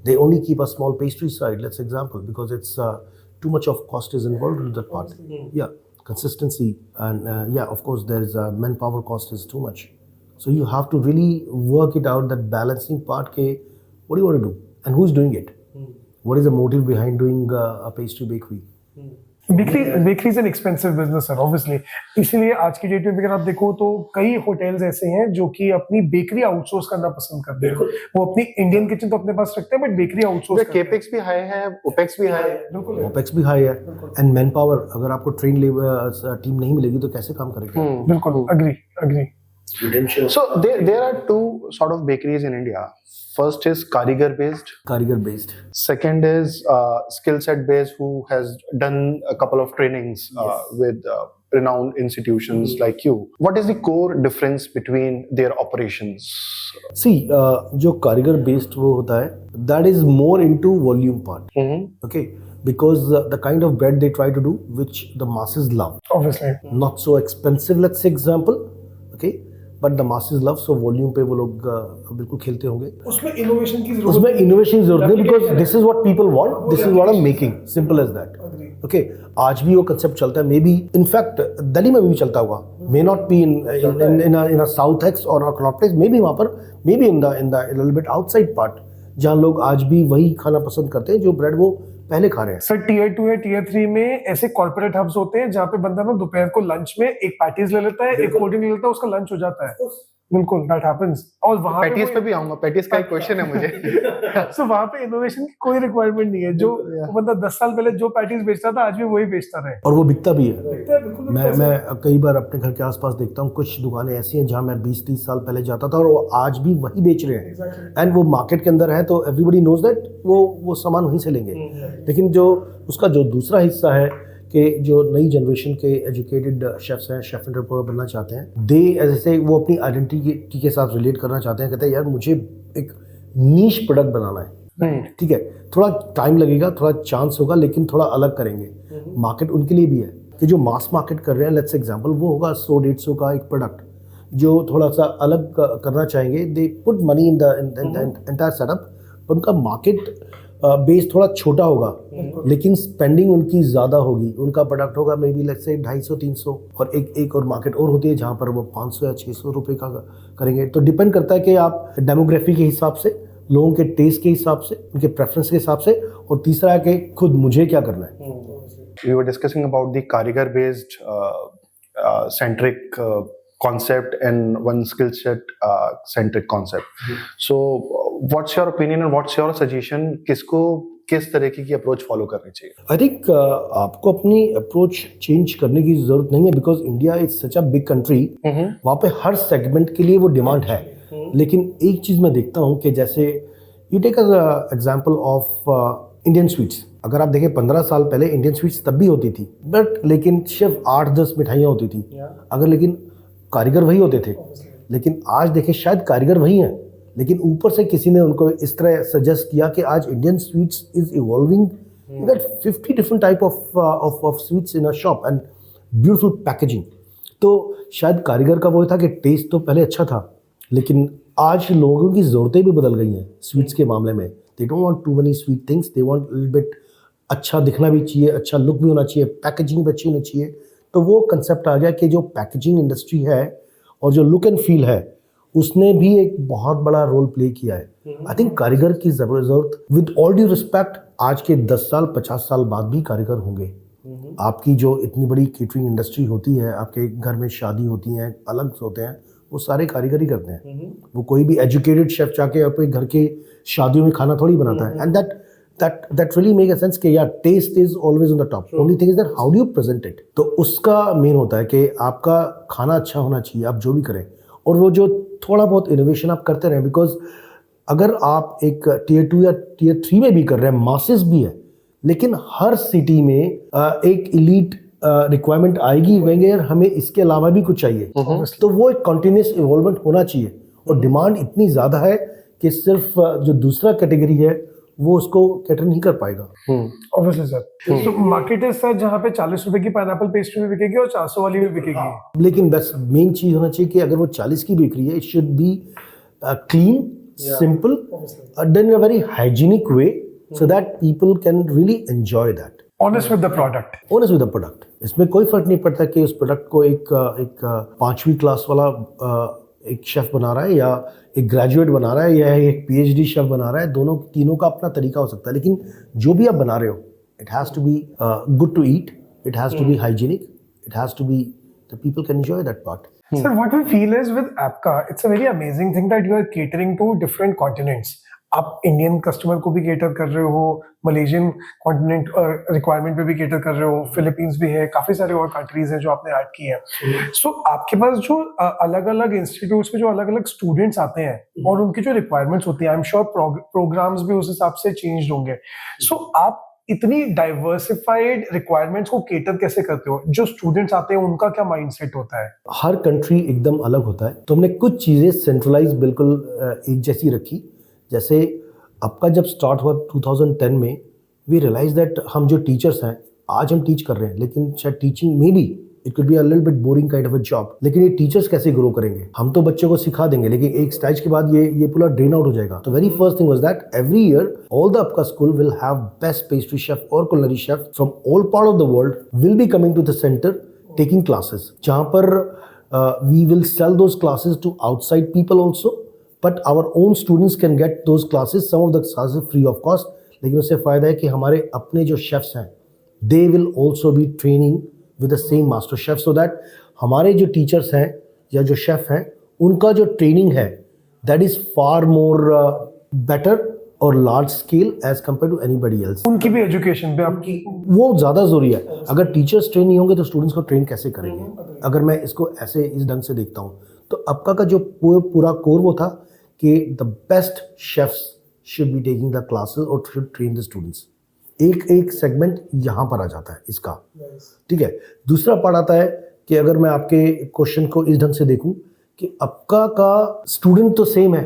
They only keep a small pastry side, let's example, because it's too much of cost is involved in that part. Yeah, consistency and of course there is manpower cost is too much. So you have to really work it out, that balancing part. What do you want to do and who's doing it? What is the motive behind doing a pastry bakery? Bakery is an expensive business है obviously, इसीलिए आज की date में अगर आप देखो तो कई होटल्स ऐसे हैं जो कि अपनी बेकरी आउटसोर्स करना पसंद करते हैं। वो अपनी इंडियन किचन तो अपने पास रखते हैं बट बेकरी आउटसोर्स करते हैं। केपेक्स भी हाई है, ओपेक्स भी हाई है। बिल्कुल, ओपेक्स भी हाई है एंड मैन पावर, अगर आपको ट्रेन टीम नहीं मिलेगी तो कैसे काम करेगा? बिल्कुल, agree. So there are two sort of bakeries in India. First is karigar based. Second is skill set based, who has done a couple of trainings with renowned institutions like you. What is the core difference between their operations? See, जो karigar based वो होता है, that is more into volume part. Okay, because the kind of bread they try to do, which the masses love. Obviously. Not so expensive, let's say example. Okay. But the masses love, so volume पे वो लोग बिल्कुल खेलते होंगे। उसमें innovation की जरूरत है because this is what people want, this is what I am making, simple as that. Okay, आज भी वो कंसेप्ट चलता है, मे बी इनफैक्ट दिल्ली में भी चलता होगा, may not be in a south x और अ नॉर्थ प्लेस, मे बी वहाँ पर, may be in the little bit outside part, जहाँ लोग आज भी वही खाना पसंद करते हैं जो ब्रेड वो पहले खा रहे हैं। सर टीयर 2 या टीयर 3 में ऐसे कॉर्पोरेट हब्स होते हैं जहाँ पे बंदा ना दोपहर को लंच में एक पैटीज ले लेता है, एक कोल्ड ड्रिंक ले लेता है, उसका लंच हो जाता है। बिल्कुल, दैट हैपेंस। और वहाँ पैटीज पे भी आऊंगा, पैटीज का एक क्वेश्चन है मुझे। सो वहाँ पे इनोवेशन की कोई रिक्वायरमेंट नहीं है। जो बंदा 10 साल पहले जो पैटीज बेचता था आज भी वही बेचता रहे, और वो बिकता भी है। मैं कई बार अपने घर के आसपास देखता हूँ, कुछ दुकानें ऐसी हैं जहाँ मैं 20-30 साल पहले जाता था और वो आज भी वही बेच रहे हैं। एंड वो मार्केट के अंदर है तो एवरीबडी नोज दैट वो सामान वहीं से लेंगे। लेकिन जो उसका जो दूसरा हिस्सा है कि जो नई जनरेशन के एजुकेटेड शेफ्स हैं, शेफ एंटरप्रेन्योर बनना चाहते हैं, दे ऐसे वो अपनी आइडेंटिटी के साथ रिलेट करना चाहते हैं, कहते हैं यार मुझे एक नीश प्रोडक्ट बनाना है, ठीक है, थोड़ा टाइम लगेगा, थोड़ा चांस होगा, लेकिन थोड़ा अलग करेंगे। मार्केट उनके लिए भी है कि जो मास मार्केट कर रहे हैं, लेट्स एग्जांपल, वो होगा 100-150 का एक प्रोडक्ट, जो थोड़ा सा अलग करना चाहेंगे, they put money in the entire setup, पर उनका मार्केट बेस थोड़ा छोटा होगा, लेकिन स्पेंडिंग उनकी ज़्यादा होगी। उनका प्रोडक्ट होगा मे बी लेट्स से 250-300, और एक और मार्केट और होती है जहाँ पर वो 500 या 600 रुपये का करेंगे। तो डिपेंड करता है कि आप डेमोग्राफी के हिसाब से, लोगों के टेस्ट के हिसाब से, उनके प्रेफरेंस के हिसाब से, और तीसरा है कि खुद मुझे क्या करना है। We were discussing about the karigar based centric concept and one skill set centric concept. So what's your opinion and what's your suggestion? किसको किस तरीके की अप्रोच फॉलो करनी चाहिए? आई थिंक आपको अपनी अप्रोच चेंज करने की जरूरत नहीं है, because India is such a big country. वहाँ पे हर सेगमेंट के लिए वो डिमांड है। लेकिन एक चीज मैं देखता हूँ कि जैसे you take example of Indian sweets. अगर आप देखें 15 साल पहले इंडियन स्वीट्स तब भी होती थी, बट लेकिन सिर्फ 8-10 मिठाइयाँ होती थी, अगर लेकिन कारीगर वही होते थे। लेकिन आज देखें शायद कारीगर वही हैं, लेकिन ऊपर से किसी ने उनको इस तरह सजेस्ट किया कि आज Indian sweets is evolving, you get 50 different type of sweets in a shop and beautiful packaging. तो शायद कारीगर का वो था कि टेस्ट तो पहले अच्छा था, लेकिन आज लोगों की ज़रूरतें भी बदल गई हैं स्वीट्स के मामले में। They don't want too many sweet things, they want little bit, अच्छा दिखना भी चाहिए, अच्छा लुक भी होना चाहिए, पैकेजिंग भी अच्छी होनी चाहिए। तो वो कंसेप्ट आ गया कि जो पैकेजिंग इंडस्ट्री है और जो लुक एंड फील है, उसने भी एक बहुत बड़ा रोल प्ले किया है। आई थिंक कारीगर की ज़रूरत, विद ऑल ड्यू रिस्पेक्ट, आज के 10 साल 50 साल बाद भी कारीगर होंगे। आपकी जो इतनी बड़ी केटरिंग इंडस्ट्री होती है, आपके घर में शादी होती हैं, अलग होते हैं, वो सारे कारीगर ही करते हैं। वो कोई भी एजुकेटेड शेफ जाके अपने घर के शादियों में खाना थोड़ी बनाता है। And that that really make a sense कि यार taste is always on the top. Only thing is that how do you present it? तो उसका मेन होता है कि आपका खाना अच्छा होना चाहिए, आप जो भी करें, और वो जो थोड़ा बहुत इनोवेशन आप करते रहें, बिकॉज अगर आप एक टीयर 2 या टीयर 3 में भी कर रहे हैं, मासेस भी है, लेकिन हर सिटी में एक इलीट रिक्वायरमेंट आएगी, कहेंगे यार हमें इसके अलावा भी कुछ चाहिए, तो वो एक कंटिन्यूस इवॉल्वमेंट होना चाहिए, और डिमांड इतनी ज़्यादा है कि सिर्फ जो दूसरा कैटेगरी है वो उसको कैटर नहीं कर पाएगा। Obviously sir. So market is sir जहाँ पे 40 रुपए की पाइनएप्पल पेस्ट्री भी बिकेगी और 400 वाली भी बिकेगी। लेकिन बस मेन चीज होना चाहिए कि अगर वो 40 की बेकरी है, it should be clean, simple, done in a very hygienic way, so that people can really enjoy that. Honest with the product. Honest with the product. इसमें कोई फर्क नहीं पड़ता कि उस प्रोडक्ट को एक 5वीं क्लास वाला एक शेफ बना रहा है या एक ग्रेजुएट बना रहा है या एक पीएचडी शेफ बना रहा है, दोनों तीनों का अपना तरीका हो सकता है, लेकिन जो भी आप बना रहे हो, it has to be good to eat, it has to be hygienic, it has to be the people can enjoy that part. Sir, what we feel is with APCA, it's a very amazing thing that you are catering to different continents. आप Indian customer को भी cater कर रहे हो, Malaysian continent requirement पे भी cater कर रहे हो, फिलीपींस भी है, काफी सारे और कंट्रीज हैं जो आपने ऐड किए हैं. सो आपके पास जो अलग अलग इंस्टीट्यूट्स में जो अलग अलग स्टूडेंट्स आते हैं और उनकी जो रिक्वायरमेंट्स होती हैं, आई एम श्योर प्रोग्राम्स भी उस हिसाब से चेंज होंगे. सो आप इतनी डाइवर्सिफाइड रिक्वायरमेंट्स को केटर कैसे करते हो? जो स्टूडेंट्स आते हैं उनका क्या माइंडसेट होता है? हर कंट्री एकदम अलग होता है, तो हमने कुछ चीज़ें सेंट्रलाइज बिल्कुल एक जैसी रखी. जैसे आपका जब स्टार्ट हुआ 2010 में, वी रियलाइज दैट हम जो टीचर्स हैं, आज हम टीच कर रहे हैं, लेकिन शायद टीचिंग में भी it could be a little bit boring kind of a job, लेकिन ये टीचर्स कैसे ग्रो करेंगे? हम तो बच्चों को सिखा देंगे, लेकिन एक स्टेज के बाद ये पूरा ड्रेन आउट हो जाएगा. तो very first thing was that every year all the आपका school will have best pastry chef और culinary chef from all part of the world will be coming to the center taking classes, जहाँ पर we will sell those classes to outside people also, but our own students can get those classes, some of the classes free of cost. लेकिन उससे फ़ायदा है कि हमारे अपने जो शेफ्स हैं, they will also be training with the same master chef, so that हमारे जो टीचर्स हैं या जो शेफ हैं, उनका जो ट्रेनिंग है that is far more better और large scale as compare to anybody else. उनकी भी एजुकेशन पे आपकी वो ज़्यादा ज़रूरी है. अगर टीचर्स ट्रेन नहीं होंगे तो स्टूडेंट्स को ट्रेन कैसे करेंगे? अगर मैं इसको ऐसे इस ढंग से देखता हूँ, तो आपका का जो पूरा कोर वो था कि the best chefs should be taking the classes और शुड ट्रेन द स्टूडेंट्स. एक सेगमेंट यहाँ पर आ जाता है इसका, ठीक है. दूसरा पार्ट आता है कि अगर मैं आपके क्वेश्चन को इस ढंग से देखूं कि आपका का स्टूडेंट तो सेम है,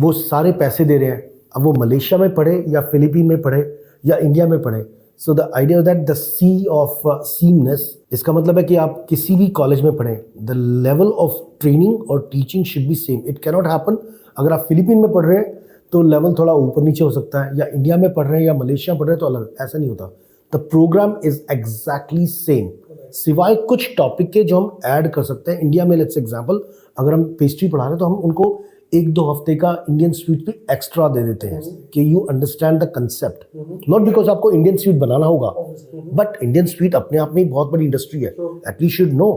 वो सारे पैसे दे रहे हैं, अब वो मलेशिया में पढ़े या फिलीपीन में पढ़े या इंडिया में पढ़े. So the idea that the sea of sameness, इसका मतलब है कि आप किसी भी कॉलेज में पढ़ें, द लेवल ऑफ ट्रेनिंग और teaching should be same. It cannot happen अगर आप फिलीपीन में पढ़ रहे हैं तो लेवल थोड़ा ऊपर नीचे हो सकता है, या इंडिया में पढ़ रहे हैं या मलेशिया पढ़ रहे हैं तो अलग, ऐसा नहीं होता. The program is exactly same, सिवाय कुछ टॉपिक के जो हम ऐड कर सकते हैं. इंडिया में लेट्स एग्जांपल अगर हम पेस्ट्री पढ़ा रहे हैं तो हम उनको 1-2 हफ्ते का इंडियन स्वीट भी एक्स्ट्रा दे देते हैं कि you understand the concept. Not because आपको इंडियन स्वीट बनाना होगा, बट इंडियन स्वीट अपने आप में बहुत बड़ी इंडस्ट्री है. एटलीस्ट शुड नो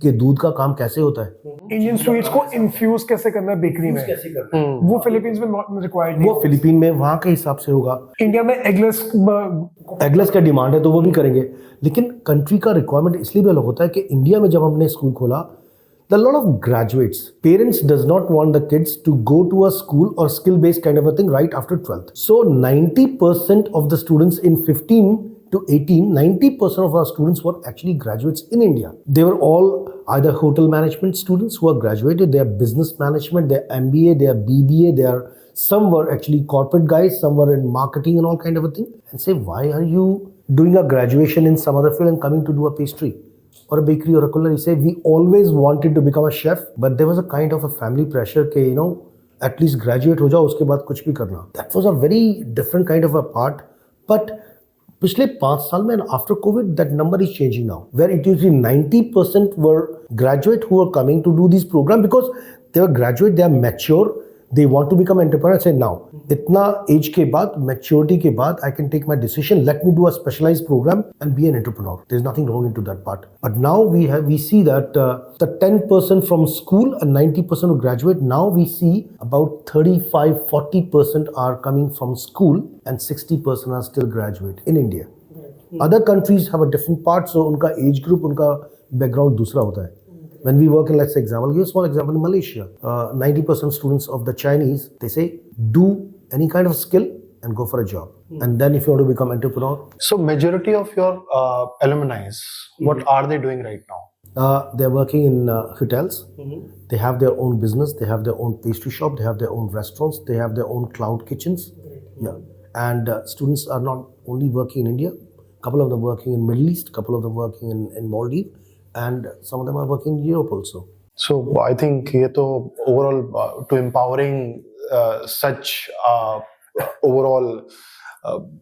कि दूध का काम कैसे होता है, इंडियन स्वीट्स को इन्फ्यूज कैसे करना है बेकरी में, कैसे करना है. वो फिलीपींस में नॉट रिक्वायर्ड नहीं. वो फिलीपीन में वहाँ के हिसाब से होगा. इंडिया में एगलेस का डिमांड है तो वो भी करेंगे, लेकिन कंट्री का रिक्वायरमेंट इसलिए भी अलग होता है कि इंडिया में जब हमने स्कूल खोला, the lot of graduates, parents does not want the kids to go to a school or skill based kind of a thing right after 12th. So 90% of the students in 15 to 18, 90% of our students were actually graduates in India. They were all either hotel management students who are graduated, they are business management, they are MBA, they are BBA, they are, some were actually corporate guys, some were in marketing and all kind of a thing. And say, why are you doing a graduation in some other field and coming to do a pastry or a bakery or a culinary? Say, we always wanted to become a chef, but there was a kind of a family pressure ke, you know, at least graduate ho jao, uske baad kuch bhi karna. That was a very different kind of a part. But पिछले 5 साल में after COVID, that number is changing now, where it used to be 90% were graduate who are coming to do this program because they were graduate, they are mature, they want to become entrepreneur. Say now, इतना as के बाद, maturity के बाद, I can take my decision. Let me do a specialized program and be an entrepreneur. There's nothing wrong into that part. But now we see that the 10% from school and 90% who graduate. Now we see about 35-40% are coming from school and 60% are still graduate in India. Other countries have a different part, so उनका age group, उनका background दूसरा होता है. When we work in, let's say example, give a small example in Malaysia. 90% students of the Chinese, they say, do any kind of skill and go for a job. And then if you want to become entrepreneur. So majority of your alumni, what are they doing right now? They're working in hotels. They have their own business. They have their own pastry shop. They have their own restaurants. They have their own cloud kitchens. Yeah. And students are not only working in India. Couple of them working in Middle East. Couple of them working in Maldives. And some of them are working in Europe also. So I think ये तो overall to empowering such overall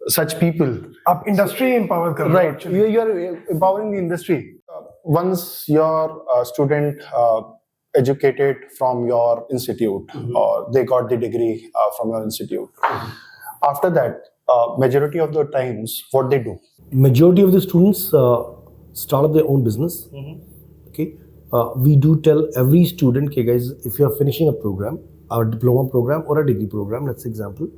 such people. आप industry empower कर रहे हो. Right, you are empowering the industry. Once your student educated from your institute, or they got the degree from your institute, after that, majority of the times, what they do? Majority of the students start up their own business. Okay, we do tell every student, okay, guys, if you are finishing a program, our diploma program or a degree program, let's example,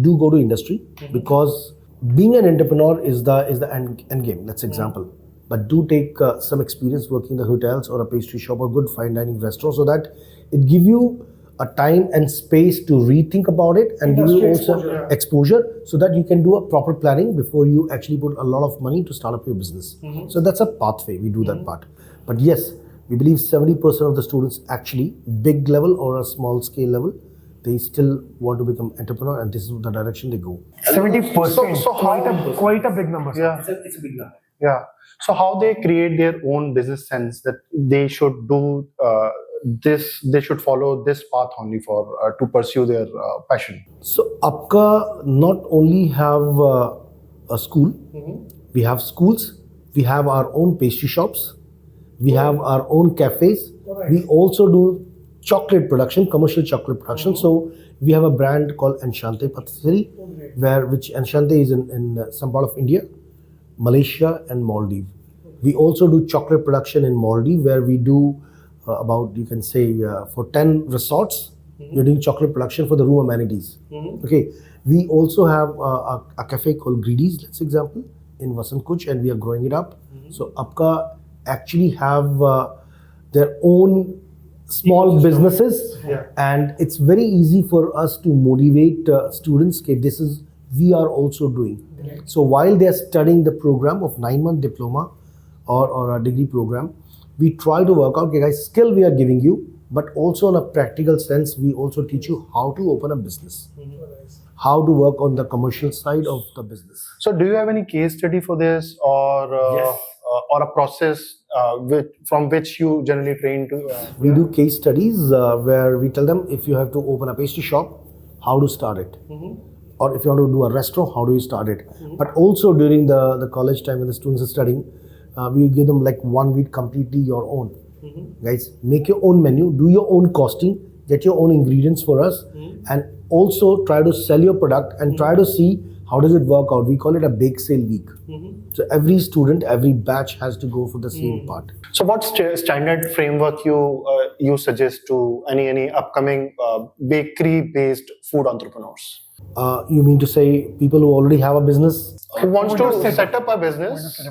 do go to industry, because being an entrepreneur is the end game. Let's example, but do take some experience working in the hotels or a pastry shop or good fine dining restaurant, so that it give you a time and space to rethink about it and give you also exposure, so that you can do a proper planning before you actually put a lot of money to start up your business. So that's a pathway, we do that part. But yes, we believe 70% of the students actually, big level or a small scale level, they still want to become entrepreneur, and this is the direction they go. 70%. So how, quite a big number. Yeah. It's a big number. Yeah. So how they create their own business sense that they should do this, they should follow this path only for to pursue their passion. So APCA not only have a school, we have schools, we have our own pastry shops, we have our own cafes. We also do chocolate production, commercial chocolate production. So we have a brand called Enchante Patisserie, which Enchante is in some part of India, Malaysia and Maldives. We also do chocolate production in Maldives, where we do about, you can say, for 10 resorts, we're doing chocolate production for the room amenities. Okay, we also have a cafe called Greedy's, let's example, in Vasant Kuch, and we are growing it up. So APCA actually have their own small businesses, and it's very easy for us to motivate students. Okay, this is we are also doing. So while they are studying the program of 9-month diploma or a degree program, we try to work out, okay, guys, skill we are giving you, but also in a practical sense, we also teach you how to open a business, how to work on the commercial side of the business. So do you have any case study for this, or or a process from which you generally train to? We do case studies where we tell them, if you have to open a pastry shop, how to start it. Or if you want to do a restaurant, how do you start it? But also during the college time when the students are studying, we give them like 1 week completely your own. Guys, make your own menu, do your own costing, get your own ingredients for us, and also try to sell your product and try to see how does it work out. We call it a bake sale week. So every student, every batch has to go for the same part. So what standard framework you suggest to any upcoming bakery-based food entrepreneurs? You mean to say people who already have a business? Who wants to set up a business,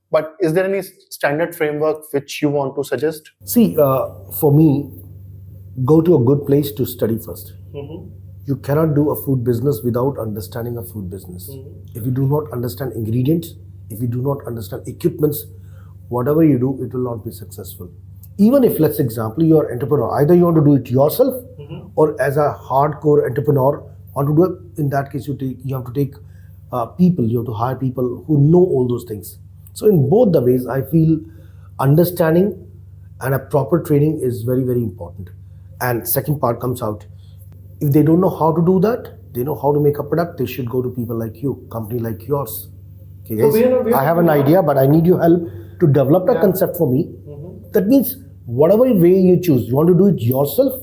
but is there any standard framework which you want to suggest? See, for me, go to a good place to study first. You cannot do a food business without understanding a food business. If you do not understand ingredients, if you do not understand equipments, whatever you do, it will not be successful. Even if, let's example, you are an entrepreneur, either you want to do it yourself or as a hardcore entrepreneur, want to do it, in that case, you have to take people, you have to hire people who know all those things. So in both the ways, I feel understanding and a proper training is very, very important. And second part comes out. If they don't know how to do that, they know how to make a product, they should go to people like you, company like yours. Okay, guys, I have an idea, but I need your help to develop a concept for me. That means whatever way you choose, you want to do it yourself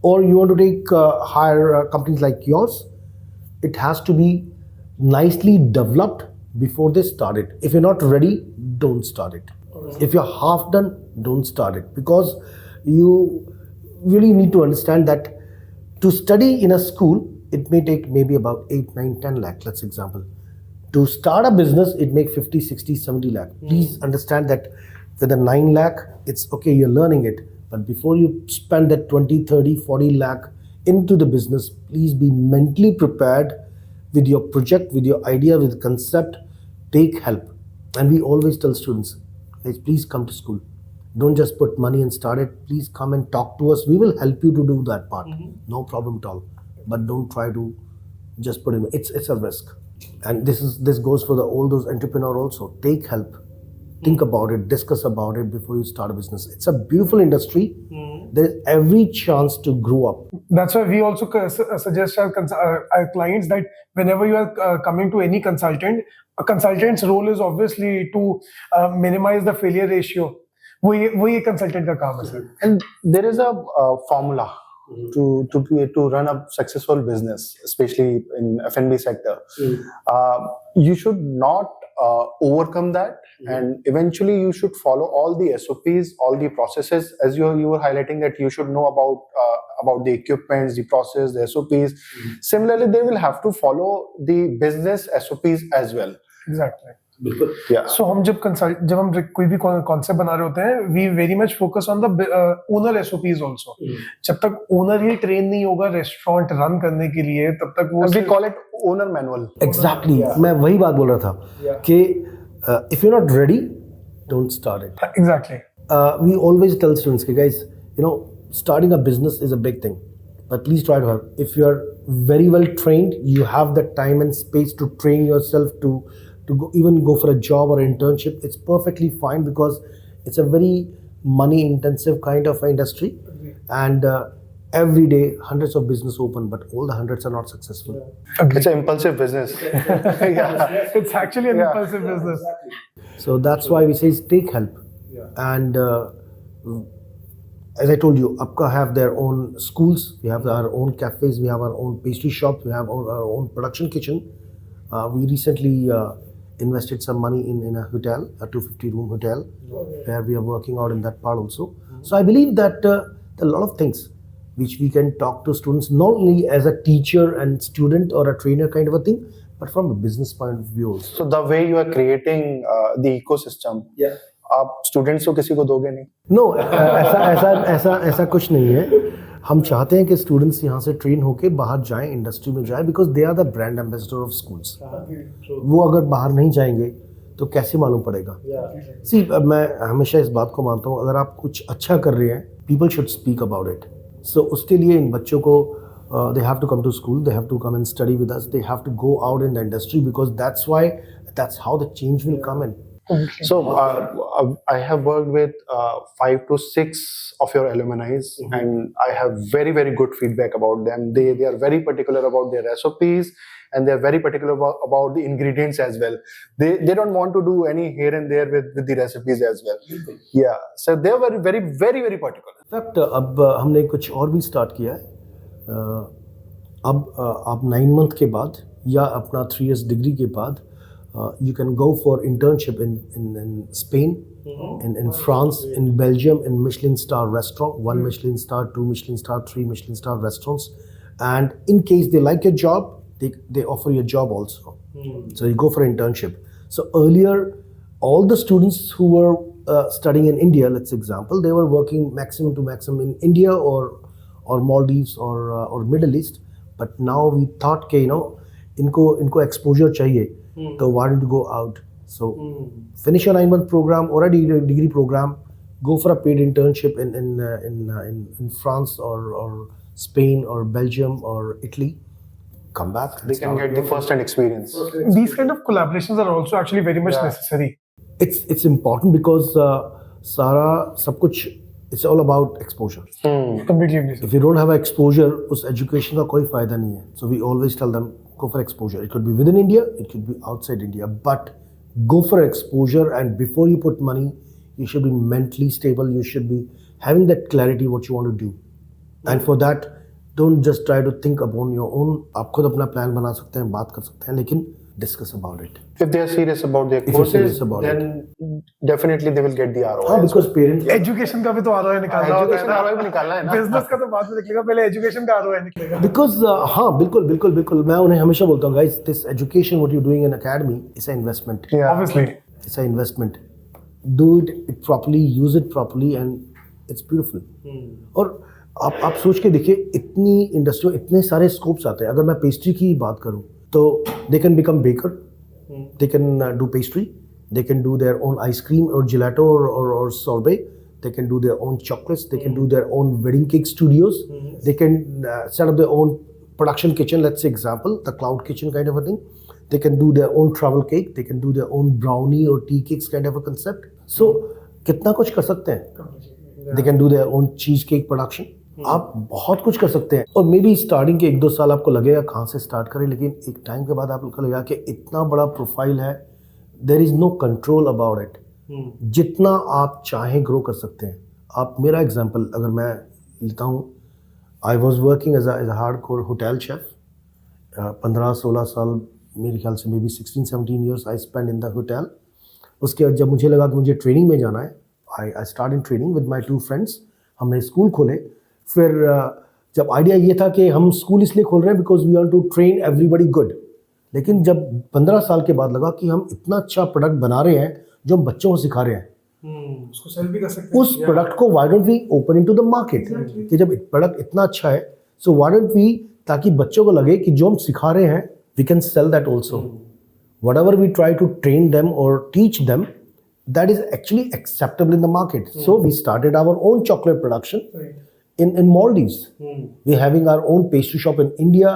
or you want to take hire companies like yours, it has to be nicely developed before they start it. If you're not ready, don't start it. If you're half done, don't start it, because you really need to understand that to study in a school, it may take maybe about 8, 9, 10 lakh, let's example. To start a business, it may 50, 60, 70 lakh. Please understand that with a 9 lakh, it's okay, you're learning it. But before you spend that 20, 30, 40 lakh into the business, please be mentally prepared with your project, with your idea, with concept. Take help. And we always tell students, guys, please come to school. Don't just put money and start it. Please come and talk to us. We will help you to do that part. No problem at all. But don't try to just put in. It's a risk. And this goes for all those entrepreneurs also. Take help. Think about it, discuss about it before you start a business. It's a beautiful industry. There's every chance to grow up. That's why we also suggest our clients that whenever you are coming to any consultant, a consultant's role is obviously to minimize the failure ratio. वही consultant का काम है sir. And there is a formula to run a successful business, especially in F&B sector. You should not overcome that, and eventually you should follow all the SOPs, all the processes. As you were highlighting that you should know about the equipments, the process, the SOPs. Similarly, they will have to follow the business SOPs as well. Exactly. Yeah. So हम जब हम कोई भी concept बना रहे होते हैं, we very much focus on the owner SOPs also. जब तक owner ही train नहीं होगा रेस्टोरेंट रन करने के लिए, तब तक वो we call it owner manual. Exactly. मैं वही बात बोल रहा था कि if you're not ready, don't start it. Exactly. We always tell students, guys, starting a business is a big thing, but please try to have. If you are very well trained, you have the time and space to train yourself to even go for a job or internship. It's perfectly fine, because it's a very money intensive kind of industry, and every day hundreds of business open, but all the hundreds are not successful. It's an impulsive business. It's actually an impulsive business. So that's why we say take help. And as I told you, APCA have their own schools, we have our own cafes, we have our own pastry shops, we have our own production kitchen. We recently invested some money in a hotel, a 250-room hotel, where we are working out in that part also. So I believe that there are a lot of things which we can talk to students, not only as a teacher and student or a trainer kind of a thing, but from a business point of view also. So the way you are creating the ecosystem, आप students को किसी को दोगे नहीं? No, ऐसा कुछ नहीं है. हम चाहते हैं कि स्टूडेंट्स यहाँ से ट्रेन होके बाहर जाएं, इंडस्ट्री में जाएं, because they are the brand ambassador of schools. वो अगर बाहर नहीं जाएंगे तो कैसे मालूम पड़ेगा? सी, मैं हमेशा इस बात को मानता हूँ, अगर आप कुछ अच्छा कर रहे हैं, people should speak about it. So उसके लिए इन बच्चों को they have to come to school, they have to come and study with us, they have to go out in the industry, because that's how the change will come in. So I have worked with 5 to 6 of your alumni, and I have very, very good feedback about them. They are very particular about their SOPs, and they are very particular about the ingredients as well. They don't want to do any here and there with the recipes as well. Yeah, so they are very, very, very particular. In fact, अब हमने कुछ और भी start किया है. अब आप 9 month के बाद या अपना 3 years डिग्री के बाद you can go for internship in Spain, in France, in Belgium, in Michelin star restaurant, 1 Michelin star, 2 Michelin star, 3 Michelin star restaurants. And in case they like your job, they offer you a job also. So you go for internship. So earlier, all the students who were studying in India, let's example, they were working maximum to maximum in India or Maldives or Middle East. But now we thought कि इनको exposure चाहिए, so why don't you go out? So finish your 9 month program or a degree program, go for a paid internship in France or Spain or Belgium or Italy. Come back. They can get the first-hand experience. These kind of collaborations are also actually very much necessary. It's important because सारा सब कुछ, it's all about exposure. Completely agree. If you don't have exposure, उस education का कोई फायदा नहीं है. So we always tell them, go for exposure. It could be within India, it could be outside India, but go for exposure. And before you put money, you should be mentally stable. You should be having that clarity what you want to do. And for that, Don't just try to think upon your own. आप खुद अपना plan बना सकते हैं, बात कर सकते हैं, लेकिन discuss about it. If they are serious about their If you're courses, serious about then definitely they will get the ROI. हाँ, because parents. एजुकेशन का भी तो ROI निकालना होता है Education ROI भी निकालना है ना. बिजनेस का तो बाद में निकलेगा, पहले एजुकेशन का ROI निकलेगा. Because हाँ, बिल्कुल बिल्कुल बिल्कुल, मैं उन्हें हमेशा बोलता हूँ, guys, this education what you're doing in academy is an investment. Yeah. Obviously. It's an investment. Do it properly, use it properly, and it's beautiful. और आप सोच के देखिए, इतनी इंडस्ट्री में इतने सारे स्कोप्स आते हैं. अगर मैं पेस्ट्री की बात करूं तो they can become baker, they can do pastry, they can do their own ice cream और जिलेटो और sorbet, they can do their own chocolates, they can do their own wedding cake studios, they can set up their own production kitchen, let's say example, the cloud kitchen kind of a thing. They can do their own travel cake, they can do their own brownie or tea cakes kind of a concept. So, कितना कुछ कर सकते हैं. They can do their own cheesecake production. आप बहुत कुछ कर सकते हैं. और मे बी स्टार्टिंग के 1-2 साल आपको लगेगा कहाँ से स्टार्ट करें, लेकिन एक टाइम के बाद आपको लगेगा कि इतना बड़ा प्रोफाइल है, there is no control about it. जितना आप चाहें ग्रो कर सकते हैं. आप मेरा एग्जाम्पल अगर मैं लेता हूँ, I was working as a hardcore hotel chef. 15-16 साल, मेरे ख्याल से may be 16-17 years I spent in the hotel. उसके बाद जब मुझे लगा कि मुझे ट्रेनिंग में जाना है, I started training with my 2 friends. हमने स्कूल खोले. फिर जब आइडिया ये था कि हम स्कूल इसलिए खोल रहे हैं because we want to train everybody good. लेकिन जब 15 साल के बाद लगा कि हम इतना अच्छा प्रोडक्ट बना रहे हैं जो हम बच्चों को सिखा रहे हैं, उसको सेल भी कर सकते हैं. उस प्रोडक्ट को why don't we open into the market. कि जब प्रोडक्ट इतना अच्छा है, सो व्हाई डोंट वी, ताकि बच्चों को लगे कि जो हम सिखा रहे हैं we can sell that also. Whatever we try to train them और teach them, that is actually acceptable in the market. So we started our own chocolate production in Maldives. We're having our own pastry shop in India,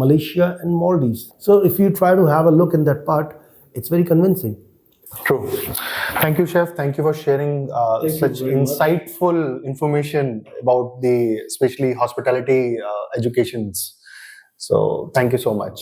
Malaysia and Maldives. So if you try to have a look in that part, it's very convincing. True. Thank you, Chef. Thank you for sharing such insightful information about the especially hospitality educations. So thank you so much.